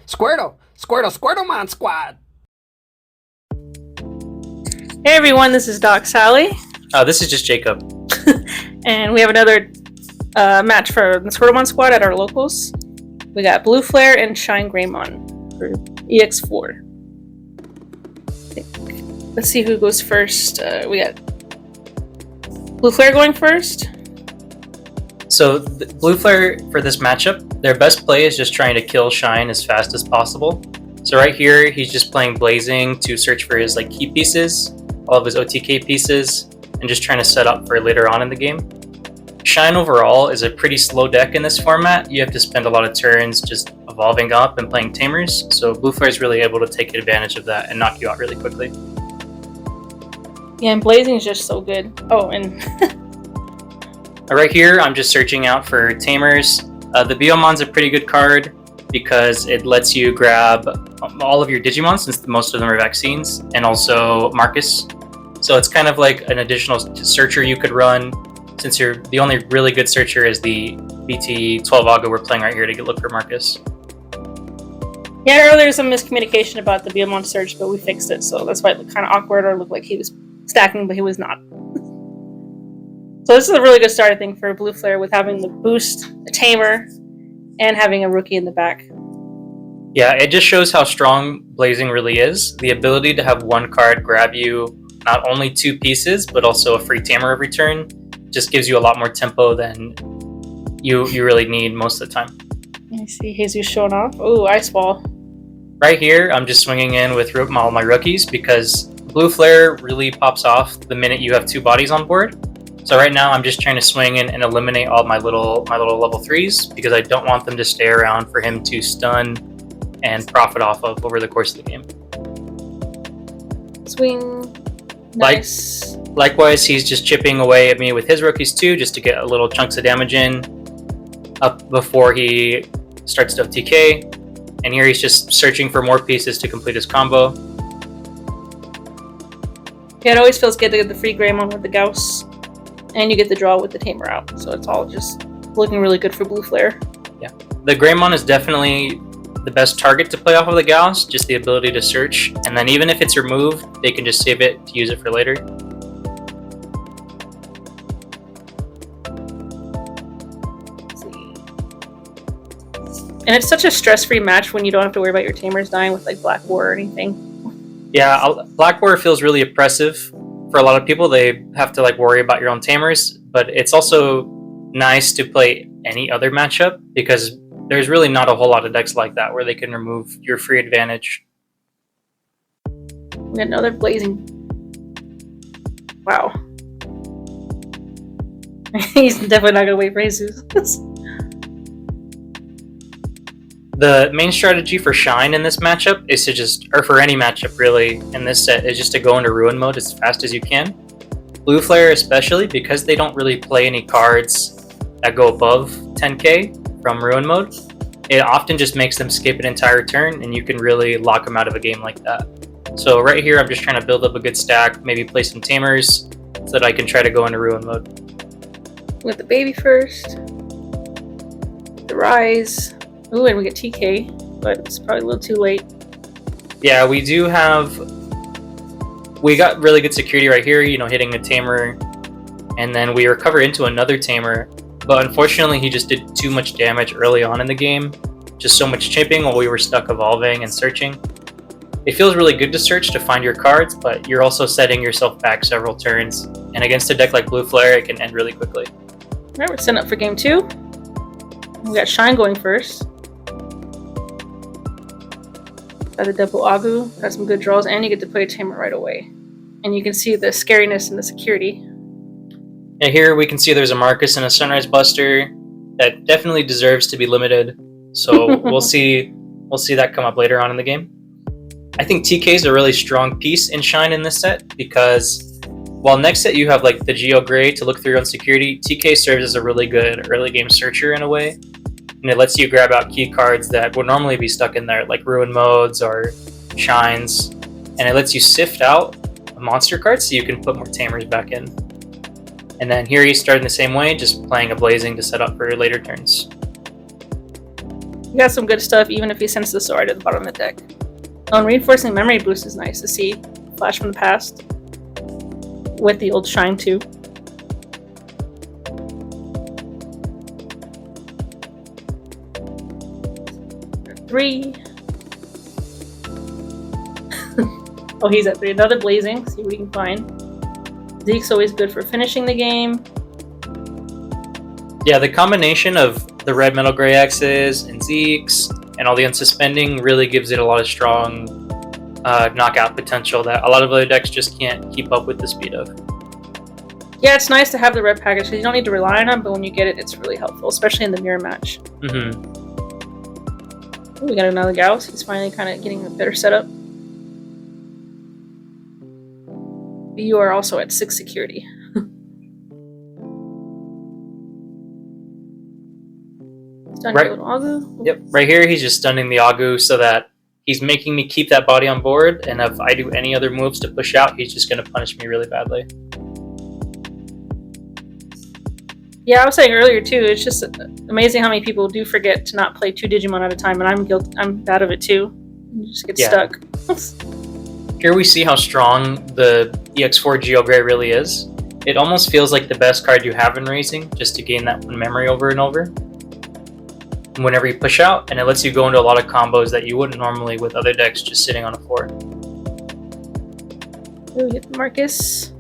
Squirtlemon Squad. Hey everyone, this is Doc Sally. This is just Jacob. And we have another match for the Squirtlemon Squad at our locals. We got Blueflare and ShineGreymon for EX4. Let's see who goes first. We got Blueflare going first. So Blueflare for this matchup, their best play is just trying to kill Shine as fast as possible. So right here, he's just playing Blazing to search for his key pieces, all of his OTK pieces, and just trying to set up for later on in the game. Shine overall is a pretty slow deck in this format. You have to spend a lot of turns just evolving up and playing Tamers, so Blueflare is really able to take advantage of that and knock you out really quickly. Yeah, and Blazing is just so good. Oh, and right here, I'm just searching out for Tamers. The Biomon's a pretty good card because it lets you grab all of your Digimon, since most of them are vaccines, and also Marcus. So it's kind of like an additional searcher you could run, since the only really good searcher is the BT12 Aga we're playing right here to look for Marcus. Yeah, earlier there was some miscommunication about the Biomon search, but we fixed it, so that's why it looked kind of awkward, or looked like he was stacking, but he was not. So this is a really good start, I think, for Blueflare, with having the boost, a Tamer, and having a rookie in the back. Yeah, it just shows how strong Blazing really is. The ability to have one card grab you not only 2 pieces, but also a free Tamer every turn, just gives you a lot more tempo than you really need most of the time. I see Jesus showing off. Ooh, Ice Ball. Right here, I'm just swinging in with all my rookies because Blueflare really pops off the minute you have 2 bodies on board. So right now, I'm just trying to swing in and eliminate all my little level 3s because I don't want them to stay around for him to stun and profit off of over the course of the game. Swing. Nice. Likewise, he's just chipping away at me with his rookies too, just to get a little chunks of damage in up before he starts to TK. And here he's just searching for more pieces to complete his combo. Yeah, it always feels good to get the free Greymon with the Gauss, and you get the draw with the Tamer out. So it's all just looking really good for Blueflare. Yeah, the Greymon is definitely the best target to play off of the Gauss, just the ability to search. And then even if it's removed, they can just save it to use it for later. And it's such a stress-free match when you don't have to worry about your Tamers dying with Black War or anything. Yeah, Black War feels really oppressive for a lot of people. They have to worry about your own Tamers, but it's also nice to play any other matchup because there's really not a whole lot of decks like that where they can remove your free advantage. We got another Blazing. Wow. He's definitely not going to wait for Jesus. The main strategy for Shine in this matchup is to or for any matchup really in this set, is just to go into Ruin mode as fast as you can. Blueflare especially, because they don't really play any cards that go above 10k from Ruin mode, it often just makes them skip an entire turn and you can really lock them out of a game like that. So right here, I'm just trying to build up a good stack, maybe play some Tamers so that I can try to go into Ruin mode. With the baby first. The Rise. Ooh, and we get TK, but it's probably a little too late. Yeah, we got really good security right here, hitting a Tamer, and then we recover into another Tamer, but unfortunately he just did too much damage early on in the game, just so much chipping while we were stuck evolving and searching. It feels really good to search to find your cards, but you're also setting yourself back several turns, and against a deck like Blueflare, it can end really quickly. Alright, we're setting up for game 2. We got Shine going first. Got the double Agu, got some good draws, and you get to play a Tamer right away. And you can see the scariness and the security. Yeah, here we can see there's a Marcus and a Sunrise Buster that definitely deserves to be limited. So we'll see that come up later on in the game. I think TK is a really strong piece in Shine in this set because while next set you have the Geo Gray to look through on security, TK serves as a really good early game searcher in a way. And it lets you grab out key cards that would normally be stuck in there, like Ruin Modes or Shines. And it lets you sift out a monster card so you can put more Tamers back in. And then here he's starting the same way, just playing a Blazing to set up for later turns. You got some good stuff, even if he sends the sword at the bottom of the deck. And reinforcing memory boost is nice to see. Flash from the past. With the old Shine too. Three. Oh, he's at 3. Another Blazing. See what we can find. Zeke's always good for finishing the game. Yeah, the combination of the red metal gray X's and Zeke's and all the unsuspending really gives it a lot of strong knockout potential that a lot of other decks just can't keep up with the speed of. Yeah, it's nice to have the red package because you don't need to rely on them, but when you get it, it's really helpful, especially in the mirror match. Mm-hmm. Ooh, we got another Gauss. He's finally kind of getting a better setup. You are also at 6 security. Right. Agu. Yep, right here he's just stunning the Agu so that he's making me keep that body on board, and if I do any other moves to push out, he's just going to punish me really badly. Yeah, I was saying earlier too, it's just amazing how many people do forget to not play 2 Digimon at a time, and I'm bad of it too. You just get stuck. Here we see how strong the EX4 Geo Gray really is. It almost feels like the best card you have in Racing, just to gain that one memory over and over. Whenever you push out, and it lets you go into a lot of combos that you wouldn't normally with other decks just sitting on a 4. We get Marcus.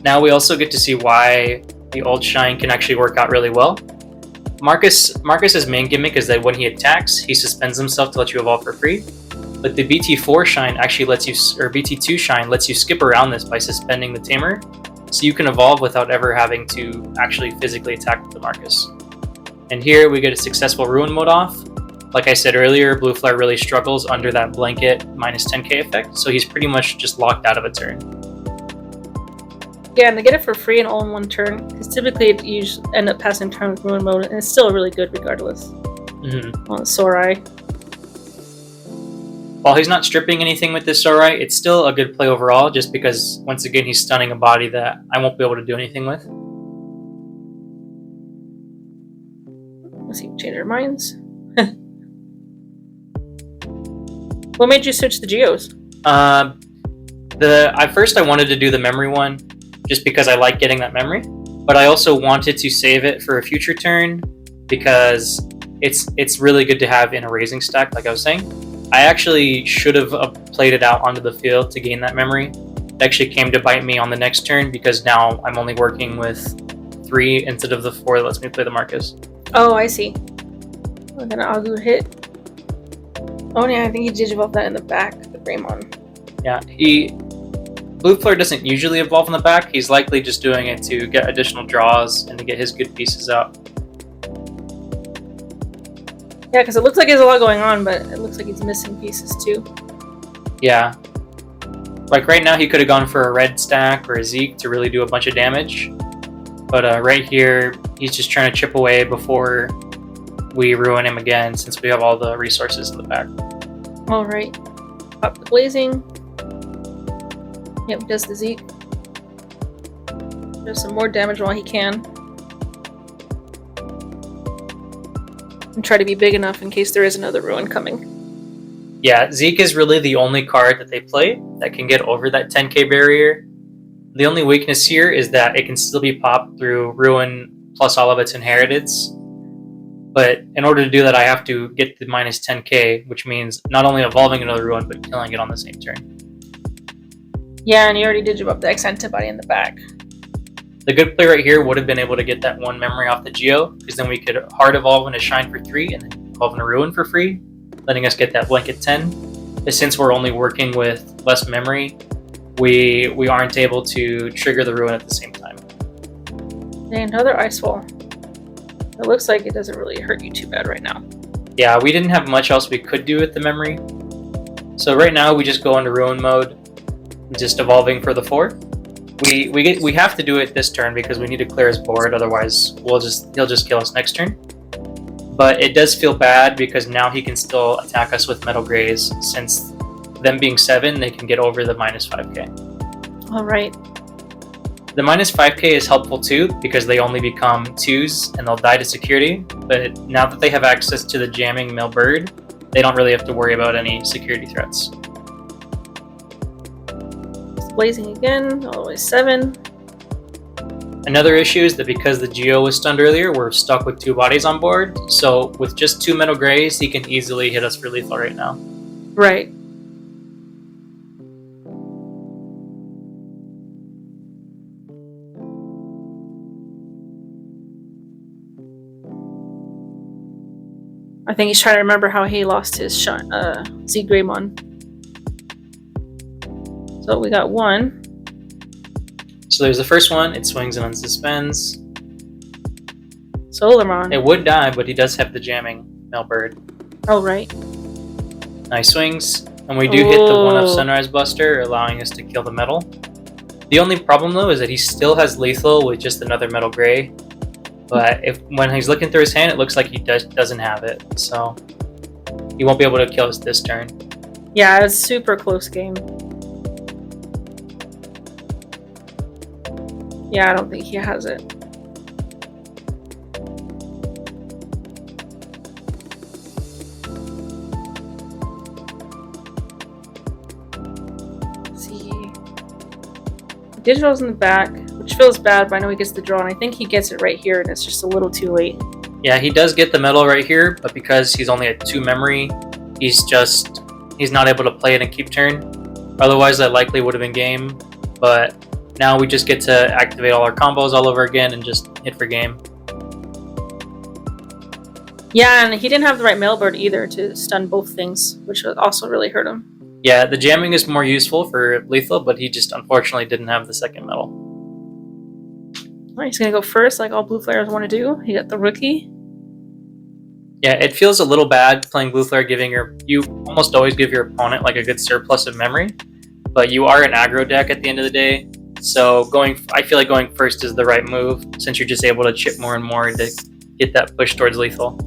Now we also get to see why the old Shine can actually work out really well. Marcus's main gimmick is that when he attacks, he suspends himself to let you evolve for free. But the BT4 Shine actually lets you, or BT2 Shine lets you skip around this by suspending the Tamer, so you can evolve without ever having to actually physically attack with the Marcus. And here we get a successful Ruin mode off. Like I said earlier, Blueflare really struggles under that blanket minus 10k effect, so he's pretty much just locked out of a turn. Yeah, and they get it for free and all in one turn, because typically you end up passing turn with Ruin mode, and it's still really good regardless. Mm-hmm. On Sorai. While he's not stripping anything with this Sorai, it's still a good play overall, just because, once again, he's stunning a body that I won't be able to do anything with. Let's see, change our minds. What made you switch the Geos? At first I wanted to do the memory one, just because I like getting that memory, but I also wanted to save it for a future turn because it's really good to have in a raising stack, like I was saying. I actually should have played it out onto the field to gain that memory. It actually came to bite me on the next turn because now I'm only working with 3 instead of the 4 that lets me play the Marcus. Oh, I see. We're gonna Agu hit. Oh yeah, I think he digivolved that in the back, the Greymon. Yeah, Blueflare doesn't usually evolve in the back. He's likely just doing it to get additional draws and to get his good pieces out. Yeah, because it looks like there's a lot going on, but it looks like he's missing pieces too. Yeah. Like right now he could have gone for a red stack or a Zeke to really do a bunch of damage. But right here, he's just trying to chip away before we ruin him again, since we have all the resources in the back. Alright. Pop the Blazing. Yep, does the Zeke. Does some more damage while he can. And try to be big enough in case there is another ruin coming. Yeah, Zeke is really the only card that they play that can get over that 10k barrier. The only weakness here is that it can still be popped through Ruin plus all of its inheriteds. But in order to do that, I have to get the minus 10k, which means not only evolving another Ruin, but killing it on the same turn. Yeah, and you already did up the X antibody in the back. The good play right here would have been able to get that 1 memory off the Geo, because then we could hard evolve into Shine for 3 and then evolve into Ruin for free, letting us get that blanket 10. But since we're only working with less memory, we aren't able to trigger the Ruin at the same time. And another Ice Wall. It looks like it doesn't really hurt you too bad right now. Yeah, we didn't have much else we could do with the memory. So right now we just go into Ruin mode, just evolving for the 4. We have to do it this turn because we need to clear his board, otherwise he'll just kill us next turn. But it does feel bad because now he can still attack us with Metal Grays, since them being 7, they can get over the minus 5k. Alright. The minus 5k is helpful too, because they only become 2s and they'll die to security, but now that they have access to the jamming male bird, they don't really have to worry about any security threats. It's blazing again, all the way 7. Another issue is that because the Geo was stunned earlier, we're stuck with 2 bodies on board, so with just 2 metal grays, he can easily hit us for lethal right now. Right. I think he's trying to remember how he lost his ShineGreymon. So we got 1. So there's the first one, it swings and unsuspends. Solarmon. It would die, but he does have the jamming male bird. Oh, right. Nice swings, and we do hit the 1-up Sunrise Buster, allowing us to kill the metal. The only problem though is that he still has lethal with just another metal gray, but when he's looking through his hand, it looks like he doesn't have it, so he won't be able to kill us this turn. Yeah, it's a super close game. Yeah, I don't think he has it. Let's see. Digital's in the back, which feels bad, but I know he gets the draw, and I think he gets it right here, and it's just a little too late. Yeah, he does get the metal right here, but because he's only at 2 memory, he's not able to play it and keep turn. Otherwise, that likely would have been game, but now we just get to activate all our combos all over again and just hit for game. Yeah, and he didn't have the right mailbird either to stun both things, which also really hurt him. Yeah, the jamming is more useful for lethal, but he just unfortunately didn't have the second metal. Alright, he's gonna go first, like all blue flares want to do. He got the rookie. Yeah, it feels a little bad playing Blueflare, you almost always give your opponent like a good surplus of memory, but you are an aggro deck at the end of the day. So I feel like going first is the right move, since you're just able to chip more and more to get that push towards lethal.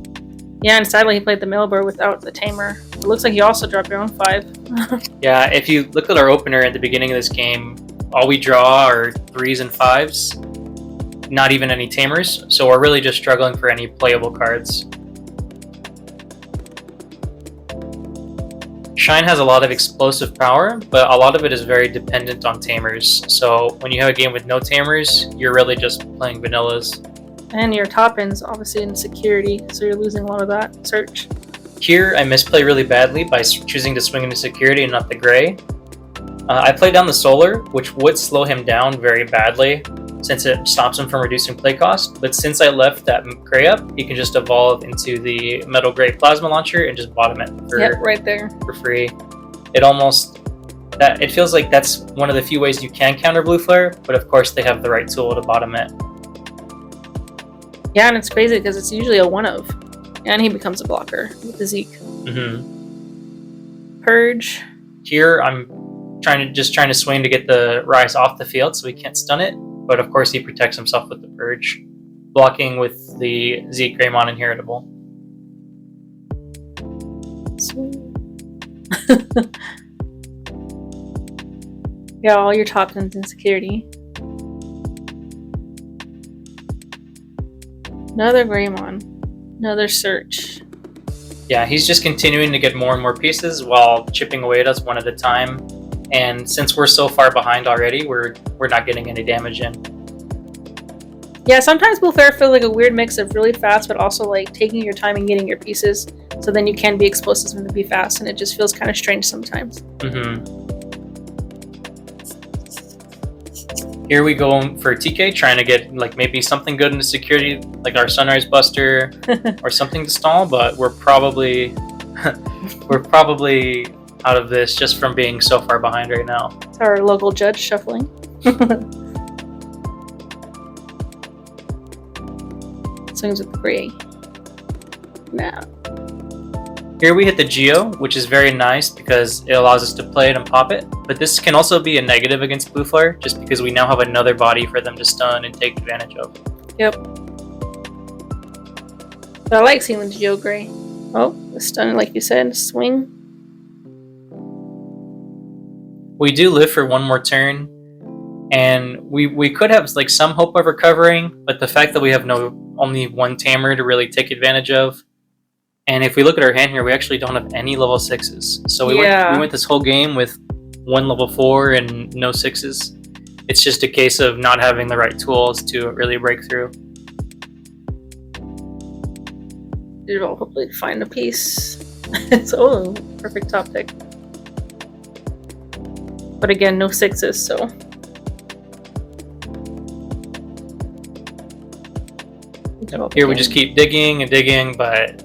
Yeah, and sadly he played the mailbird without the tamer. It looks like you also dropped your own 5. Yeah, if you look at our opener at the beginning of this game, all we draw are 3s and 5s, not even any tamers, so we're really just struggling for any playable cards. Shine has a lot of explosive power, but a lot of it is very dependent on tamers. So when you have a game with no tamers, you're really just playing vanillas. And your top end's obviously in security, so you're losing a lot of that search. Here, I misplay really badly by choosing to swing into security and not the gray. I play down the solar, which would slow him down very badly, since it stops him from reducing play cost, but since I left that gray up, he can just evolve into the metal gray plasma launcher and just bottom it right there for free. It feels like that's one of the few ways you can counter Blueflare, but of course they have the right tool to bottom it. Yeah, and it's crazy because it's usually a 1-of, and he becomes a blocker with the Zeke. Purge. Here I'm trying to swing to get the Rise off the field so he can't stun it. But of course he protects himself with the Purge, blocking with the ShineGreymon Inheritable. Yeah, all your top ends in security. Another Greymon. Another search. Yeah, he's just continuing to get more and more pieces while chipping away at us one at a time. And since we're so far behind already, we're not getting any damage in. Yeah, sometimes Blueflare feels like a weird mix of really fast, but also like taking your time and getting your pieces, so then you can be explosive and be fast, and it just feels kind of strange sometimes. Here we go for TK, trying to get like maybe something good into security, like our Sunrise Buster or something to stall, but we're probably out of this just from being so far behind right now. It's our local judge shuffling. Swings with the gray. Now. Here we hit the Geo, which is very nice because it allows us to play it and pop it. But this can also be a negative against Blueflare, just because we now have another body for them to stun and take advantage of. Yep. But I like seeing the Geo gray. Oh, the stun, like you said, swing. We do live for one more turn. and we could have like some hope of recovering, but the fact that we have only one Tamer to really take advantage of, and if we look at our hand here, we actually don't have any level 6s. So we went this whole game with one level 4 and no 6s. It's just a case of not having the right tools to really break through. You'll hopefully find a piece. So, perfect top pick. But again, no 6s, so. Here we just keep digging and digging, but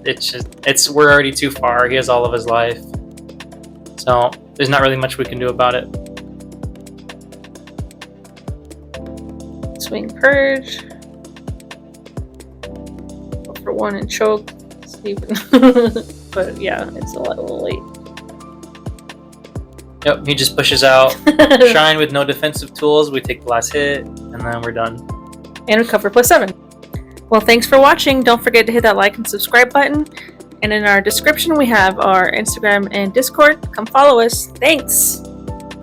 we're already too far. He has all of his life. So, there's not really much we can do about it. Swing Purge. Go for 1 and choke. But yeah, it's a little late. Yep, he just pushes out. Shine with no defensive tools. We take the last hit, and then we're done. And recover +7. Well, thanks for watching. Don't forget to hit that like and subscribe button. And in our description, we have our Instagram and Discord. Come follow us. Thanks!